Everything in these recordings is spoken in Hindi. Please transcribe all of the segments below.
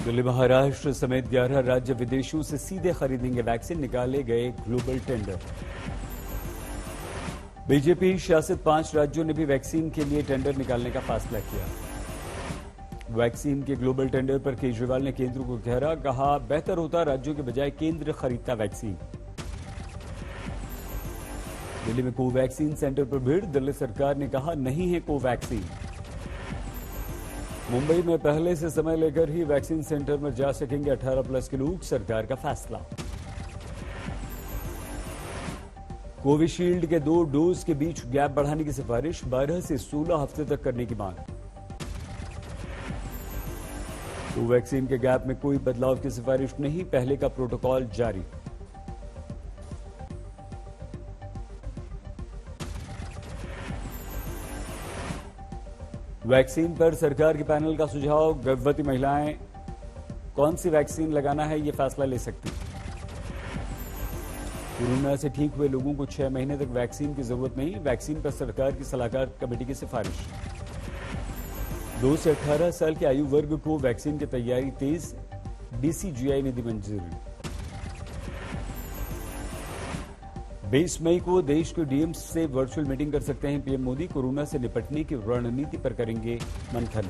दिल्ली महाराष्ट्र समेत 11 राज्य विदेशों से सीधे खरीदेंगे वैक्सीन, निकाले गए ग्लोबल टेंडर। बीजेपी शासित 5 राज्यों ने भी वैक्सीन के लिए टेंडर निकालने का फैसला किया। वैक्सीन के ग्लोबल टेंडर पर केजरीवाल ने केंद्र को घेरा, कहा बेहतर होता राज्यों के बजाय केंद्र खरीदता वैक्सीन। दिल्ली में कोवैक्सीन सेंटर पर भीड़, दिल्ली सरकार ने कहा नहीं है कोवैक्सीन। मुंबई में पहले से समय लेकर ही वैक्सीन सेंटर में जा सकेंगे 18+ के लोग, सरकार का फैसला। कोविशील्ड के 2 डोज के बीच गैप बढ़ाने की सिफारिश, 12 से 16 हफ्ते तक करने की मांग। कोवैक्सीन के गैप में कोई बदलाव की सिफारिश नहीं, पहले का प्रोटोकॉल जारी। वैक्सीन पर सरकार के पैनल का सुझाव, गर्भवती महिलाएं कौन सी वैक्सीन लगाना है यह फैसला ले सकती। कोरोना से ठीक हुए लोगों को 6 महीने तक वैक्सीन की जरूरत नहीं, वैक्सीन पर सरकार की सलाहकार कमेटी की सिफारिश। 2 से 18 साल के आयु वर्ग को वैक्सीन की तैयारी तेज, डीसीजीआई ने दी मंजूरी। 20 मई को देश के डीएम से वर्चुअल मीटिंग कर सकते हैं पीएम मोदी, कोरोना से निपटने की रणनीति पर करेंगे मंथन।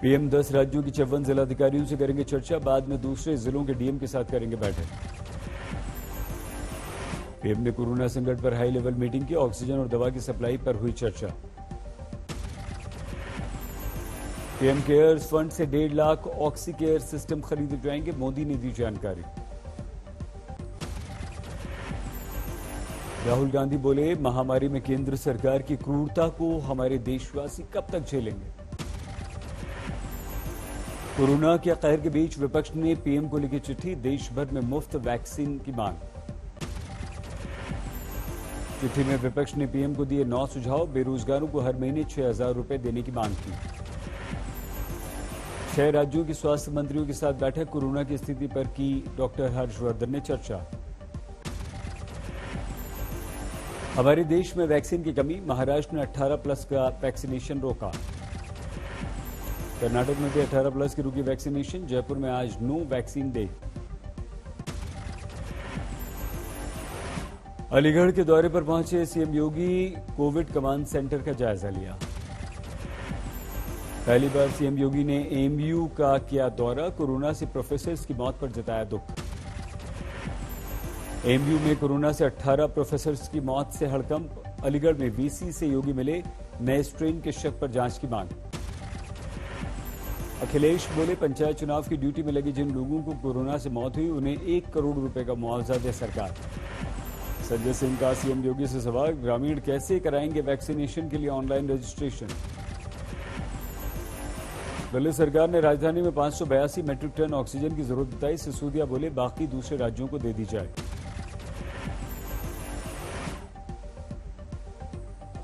पीएम 10 राज्यों की 54 जिलाधिकारियों से करेंगे चर्चा, बाद में दूसरे जिलों के डीएम के साथ करेंगे बैठक। पीएम ने कोरोना संकट पर हाई लेवल मीटिंग की, ऑक्सीजन और दवा की सप्लाई पर हुई चर्चा। पीएम केयर्स फंड से 1.5 लाख ऑक्सी केयर सिस्टम खरीदे जाएंगे, मोदी ने दी जानकारी। राहुल गांधी बोले महामारी में केंद्र सरकार की क्रूरता को हमारे देशवासी कब तक झेलेंगे। कोरोना के कहर के बीच विपक्ष ने पीएम को लिखी चिट्ठी, देश भर में मुफ्त वैक्सीन की मांग। चिट्ठी में विपक्ष ने पीएम को दिए 9 सुझाव, बेरोजगारों को हर महीने 6,000 रुपए देने की मांग की। 6 राज्यों के स्वास्थ्य मंत्रियों के साथ बैठक, कोरोना की स्थिति पर की डॉक्टर हर्षवर्धन ने चर्चा। हमारे देश में वैक्सीन की कमी, महाराष्ट्र ने 18+ का वैक्सीनेशन रोका। कर्नाटक में भी 18+ की रुकी वैक्सीनेशन, जयपुर में आज नो वैक्सीन डे। अलीगढ़ के दौरे पर पहुंचे सीएम योगी, कोविड कमांड सेंटर का जायजा लिया। पहली बार सीएम योगी ने एएमयू का किया दौरा, कोरोना से प्रोफेसर्स की मौत पर जताया दुख। एएमयू में कोरोना से 18 प्रोफेसर्स की मौत से हड़कंप, अलीगढ़ में वीसी से योगी मिले, नए स्ट्रेन के शक पर जांच की मांग। अखिलेश बोले पंचायत चुनाव की ड्यूटी में लगे जिन लोगों को कोरोना से मौत हुई उन्हें 1 करोड़ रुपए का मुआवजा दे सरकार। संजय सिंह का सीएम योगी से सवाल, ग्रामीण कैसे कराएंगे वैक्सीनेशन के लिए ऑनलाइन रजिस्ट्रेशन। दिल्ली सरकार ने राजधानी में 582 मैट्रिक टन ऑक्सीजन की जरूरत बताई, सिसोदिया बोले बाकी दूसरे राज्यों को दे दी जाए।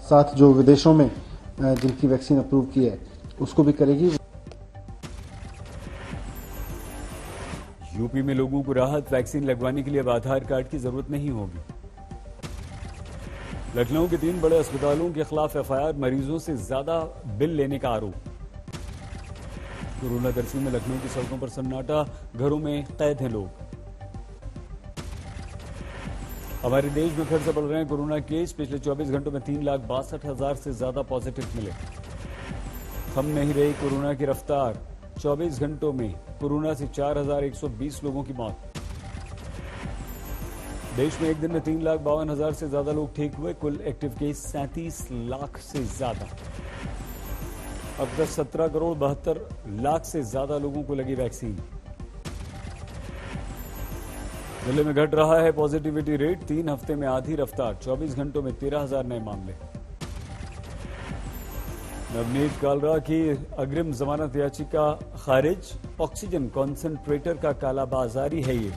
साथ जो विदेशों में जिनकी वैक्सीन अप्रूव की है उसको भी करेगी। यूपी में लोगों को राहत, वैक्सीन लगवाने के लिए अब आधार कार्ड की जरूरत नहीं होगी। लखनऊ के 3 बड़े अस्पतालों के खिलाफ एफआईआर, मरीजों से ज्यादा बिल लेने का आरोप। कोरोना कर्फ्यू में लखनऊ की सड़कों पर सन्नाटा, घरों में कैद हैं लोग। हमारे देश में फिर से बढ़ रहे हैं कोरोना केस, पिछले 24 घंटों में 3,62,000 से ज्यादा पॉजिटिव मिले। थम नहीं रही कोरोना की रफ्तार, 24 घंटों में कोरोना से 4,120 लोगों की मौत। देश में एक दिन में 3,52,000 से ज्यादा लोग ठीक हुए, कुल एक्टिव केस 37 लाख से ज्यादा। अब तक 17 करोड़ 72 लाख से ज्यादा लोगों को लगी वैक्सीन। दिल्ली में घट रहा है पॉजिटिविटी रेट, 3 हफ्ते में आधी रफ्तार, 24 घंटों में 13,000 नए मामले। नवनीत कालरा की अग्रिम जमानत याचिका खारिज, ऑक्सीजन कॉन्सेंट्रेटर का कालाबाजारी है ये।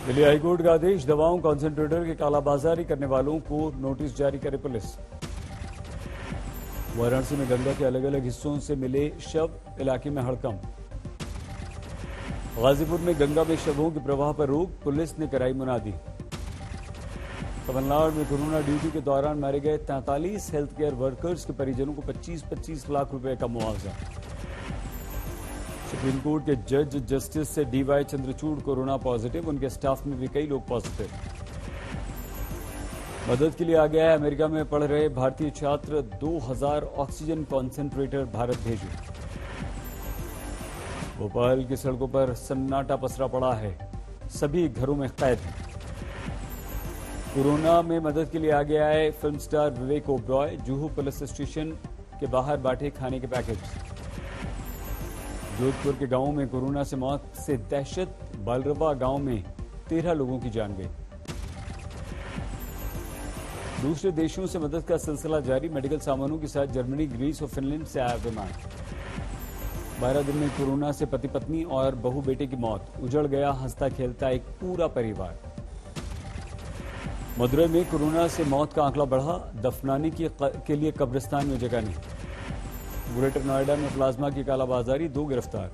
दिल्ली हाईकोर्ट का आदेश, दवाओं कॉन्सेंट्रेटर की कालाबाजारी करने वालों को नोटिस जारी करे पुलिस। वाराणसी में गंगा के अलग अलग हिस्सों से मिले शव, इलाके में हड़कंप। गाजीपुर में गंगा में शवों के प्रवाह पर रोक, पुलिस ने कराई मुनादी। तमिलनाडु में कोरोना ड्यूटी के दौरान मारे गए 43 हेल्थ केयर वर्कर्स के परिजनों को 25-25 लाख रुपए का मुआवजा। सुप्रीम कोर्ट के जज जस्टिस से डीवाई चंद्रचूड़ कोरोना पॉजिटिव, उनके स्टाफ में भी कई लोग पॉजिटिव। मदद के लिए आ गया है अमेरिका में पढ़ रहे भारतीय छात्र, 2000 ऑक्सीजन कॉन्सेंट्रेटर भारत भेजे। भोपाल की सड़कों पर सन्नाटा पसरा पड़ा है, सभी घरों में कैद हैं। कोरोना में मदद के लिए आ गया है film star Vivek Oberoi, Juhu police station के बाहर बांटे खाने के पैकेट्स। जोधपुर के गांवों में कोरोना से मौत से दहशत, बालरवा गांव में 13 लोगों की जान गई। दूसरे देशों से मदद का सिलसिला जारी, मेडिकल सामानों के साथ जर्मनी, ग्रीस और फिनलैंड से आया विमान। 12 दिन में कोरोना से पति पत्नी और बहू बेटे की मौत, उजड़ गया हंसता खेलता एक पूरा परिवार। मदुरई में कोरोना से मौत का आंकड़ा बढ़ा, दफनाने के लिए कब्रिस्तान में जगह नहीं। ग्रेटर नोएडा में प्लाज्मा की कालाबाजारी, 2 गिरफ्तार।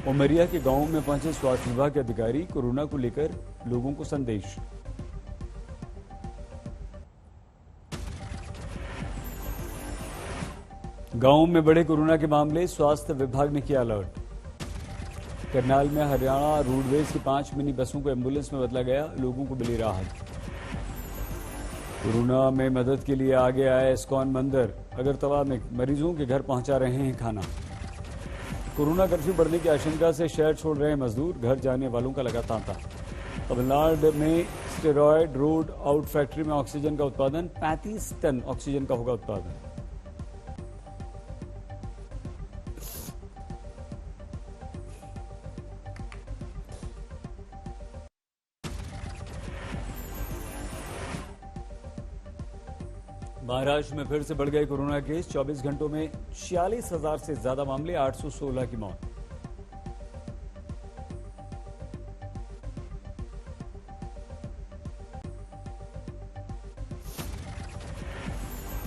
उमरिया के गांवों में पहुंचे स्वास्थ्य विभाग के अधिकारी, कोरोना को लेकर लोगों को संदेश। गांवों में बढ़े कोरोना के मामले, स्वास्थ्य विभाग ने किया अलर्ट। करनाल में हरियाणा रोडवेज की 5 मिनी बसों को एम्बुलेंस में बदला गया, लोगों को मिली राहत। कोरोना में मदद के लिए आगे आया इस्कॉन मंदिर, अगरतला में मरीजों के घर पहुंचा रहे हैं खाना। कोरोना कर्फ्यू बढ़ने की आशंका से शहर छोड़ रहे हैं मजदूर, घर जाने वालों का लगा तांता। तमिलनाडु में स्टेरॉयड रोड आउट फैक्ट्री में ऑक्सीजन का उत्पादन, 35 टन ऑक्सीजन का होगा उत्पादन। महाराष्ट्र में फिर से बढ़ गए कोरोना केस, 24 घंटों में 46,000 से ज्यादा मामले, 816 की मौत।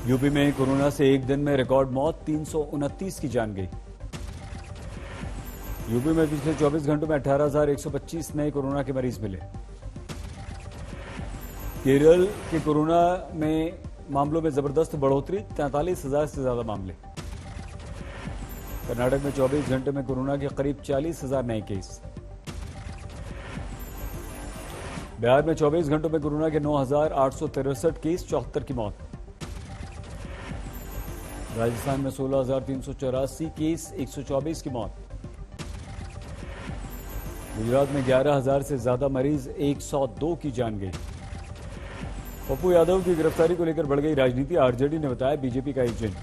यूपी में कोरोना से एक दिन में रिकॉर्ड मौत, 329 की जान गई। यूपी में पिछले 24 घंटों में 18,125 नए कोरोना के मरीज मिले। केरल के कोरोना में मामलों में जबरदस्त बढ़ोतरी, 43,000 से ज्यादा मामले। कर्नाटक में 24 घंटे में कोरोना के करीब 40,000 नए केस। बिहार में 24 घंटों में कोरोना के 9,863 केस, 74 की मौत। राजस्थान में 16,384 केस, 124 की मौत। गुजरात में 11,000 से ज्यादा मरीज, 102 की जान गई। पप्पू यादव की गिरफ्तारी को लेकर बढ़ गई राजनीति, आरजेडी ने बताया बीजेपी का एजेंट।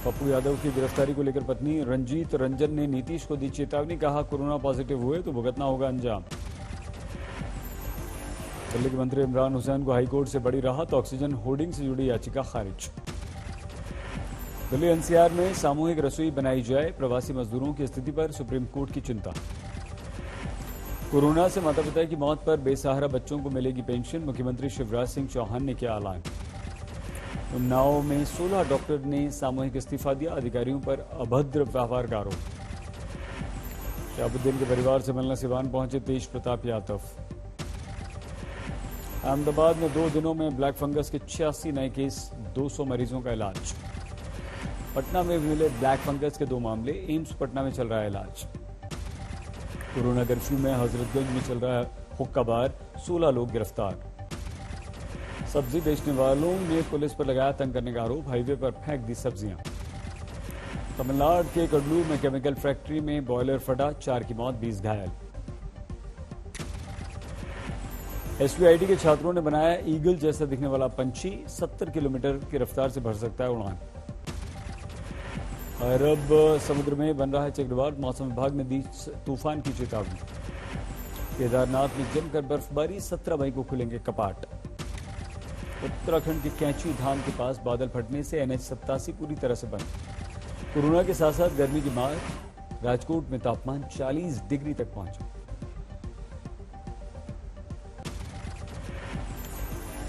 पप्पू यादव की गिरफ्तारी को लेकर पत्नी रंजीत रंजन ने नीतीश को दी चेतावनी, कहा कोरोना पॉजिटिव हुए तो भुगतना होगा अंजाम। दिल्ली के मंत्री इमरान हुसैन को हाईकोर्ट से बड़ी राहत, ऑक्सीजन होर्डिंग से जुड़ी याचिका खारिज। दिल्ली एनसीआर में सामूहिक रसोई बनाई जाए, प्रवासी मजदूरों की स्थिति पर सुप्रीम कोर्ट की चिंता। कोरोना से माता पिता की मौत पर बेसहारा बच्चों को मिलेगी पेंशन, मुख्यमंत्री शिवराज सिंह चौहान ने किया ऐलान। उन्नाव में 16 डॉक्टर ने सामूहिक इस्तीफा दिया, अधिकारियों पर अभद्र व्यवहार का आरोप। शहाबुद्दीन के परिवार से मिलने सिवान पहुंचे तेज प्रताप यादव। अहमदाबाद में 2 दिनों में ब्लैक फंगस के 86 नए केस, 200 मरीजों का इलाज। पटना में मिले ब्लैक फंगस के 2 मामले, एम्स पटना में चल रहा है इलाज। कोरोना कर्फ्यू में हजरतगंज में चल रहा है हुक्का बार, 16 लोग गिरफ्तार। सब्जी बेचने वालों ने पुलिस पर लगाया तंग करने का आरोप, हाईवे पर फेंक दी सब्जियां। तमिलनाडु के कडलूर में केमिकल फैक्ट्री में बॉयलर फटा, 4 की मौत, 20 घायल। एसवीआईटी के छात्रों ने बनाया ईगल जैसा दिखने वाला पंछी, 70 किलोमीटर की रफ्तार से भर सकता है उड़ान। अरब समुद्र में बन रहा है चक्रवात, मौसम विभाग ने दी तूफान की चेतावनी। केदारनाथ में जमकर बर्फबारी, 17 मई को खुलेंगे कपाट। उत्तराखंड के कैंची धाम के पास बादल फटने से NH87 पूरी तरह से बंद। कोरोना के साथ साथ गर्मी की मार, राजकोट में तापमान 40 डिग्री तक पहुंचा।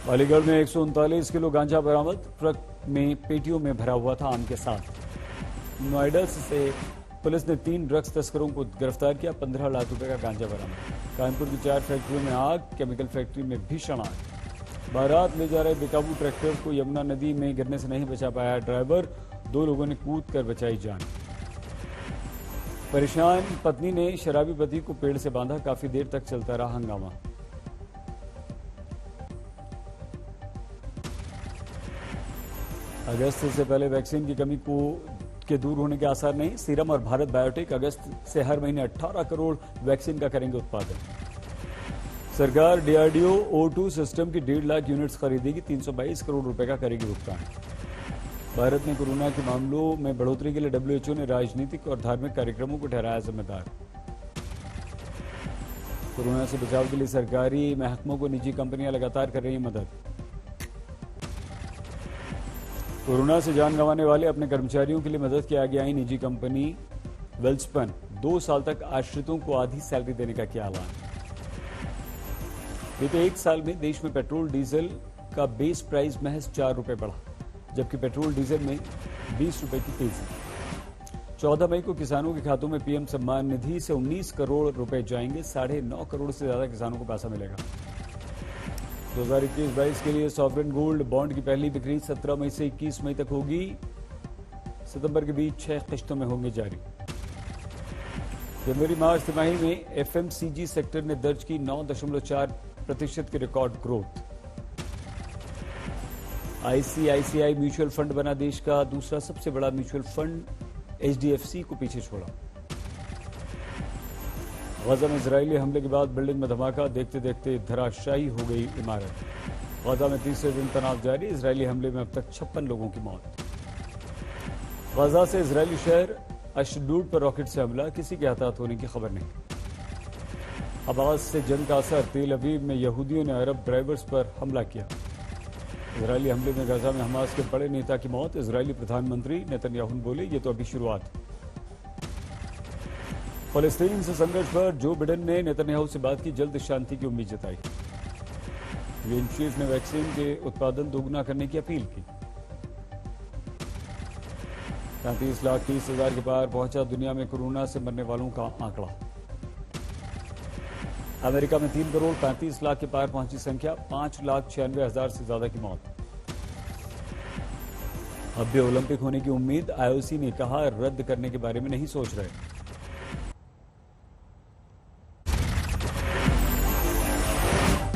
अलीगढ़ में 139 किलो गांजा बरामद, ट्रक में पेटियों में भरा हुआ था आम के साथ। नोएडा से पुलिस ने 3 ड्रग्स तस्करों को गिरफ्तार किया, 15 लाख रुपए का गांजा बरामद। कानपुर की 4 फैक्ट्रियों में आग, केमिकल फैक्ट्री में भीषण आग। बारात ले जा रहे बेकाबू ट्रैक्टर को यमुना नदी में गिरने से नहीं बचा पाया ड्राइवर, 2 लोगों ने कूद कर बचाई जान। परेशान पत्नी ने शराबी पति को पेड़ से बांधा, काफी देर तक चलता रहा हंगामा। अगस्त से पहले वैक्सीन की कमी के दूर होने के आसार नहीं। सीरम और भारत बायोटेक अगस्त से हर महीने 18 करोड़ वैक्सीन का करेंगे उत्पादन। सरकार डीआरडीओ O2 सिस्टम की 1.5 लाख यूनिट्स खरीदेगी, 322 करोड़ रुपए का करेगी भुगतान। भारत में कोरोना के मामलों में बढ़ोतरी के लिए WHO ने राजनीतिक और धार्मिक कार्यक्रमों को ठहराया जिम्मेदार। कोरोना से बचाव के लिए सरकारी महकमों को निजी कंपनियां लगातार कर रही मदद। कोरोना से जान गंवाने वाले अपने कर्मचारियों के लिए मदद की आगे आई निजी कंपनी वेल्सपन। 2 साल तक आश्रितों को आधी सैलरी देने का किया ऐलान। बीते 1 साल में देश में पेट्रोल डीजल का बेस प्राइस महज 4 रुपए बढ़ा, जबकि पेट्रोल डीजल में 20 रुपए की तेजी। 14 मई को किसानों के खातों में पीएम सम्मान निधि से 19 करोड़ रुपए जाएंगे। 9.5 करोड़ से ज्यादा किसानों को पैसा मिलेगा। 2021-22 के लिए सॉवरेन गोल्ड बॉन्ड की पहली बिक्री 17 मई से 21 मई तक होगी। सितंबर के बीच 6 किश्तों में होंगे जारी। जनवरी मार्च तिमाही में एफएमसीजी सेक्टर ने दर्ज की 9.4% की record growth. ICICI mutual fund बना देश का दूसरा सबसे बड़ा म्यूचुअल फंड, एचडीएफसी को पीछे छोड़ा। गजा में इजरायली हमले के बाद बिल्डिंग में धमाका, देखते देखते धराशायी हो गई इमारत। गजा में तीसरे दिन तनाव जारी, इजरायली हमले में अब तक 56 लोगों की मौत। गजा से इजरायली शहर अशडूड पर रॉकेट से हमला, किसी के हताहत होने की खबर नहीं। हमास से जंग का असर, तेल अवीव में यहूदियों ने अरब ड्राइवर्स पर हमला किया। इजरायली हमले में गजा में हमास के बड़े नेता की मौत। इजरायली प्रधानमंत्री नेतन्याहू बोले, ये तो अभी शुरुआत। फलस्तीन से संघर्ष पर जो बिडेन ने नेतन्याहू से बात की, जल्द शांति की उम्मीद जताई। यूएन चीफ ने वैक्सीन के उत्पादन दोगुना करने की अपील की। 35,30,000 के पार पहुंचा दुनिया में कोरोना से मरने वालों का आंकड़ा। अमेरिका में 3 करोड़ 35 लाख के पार पहुंची संख्या, 5,96,000 से ज्यादा की मौत। अब भी ओलंपिक होने की उम्मीद, आईओसी ने कहा रद्द करने के बारे में नहीं सोच रहे।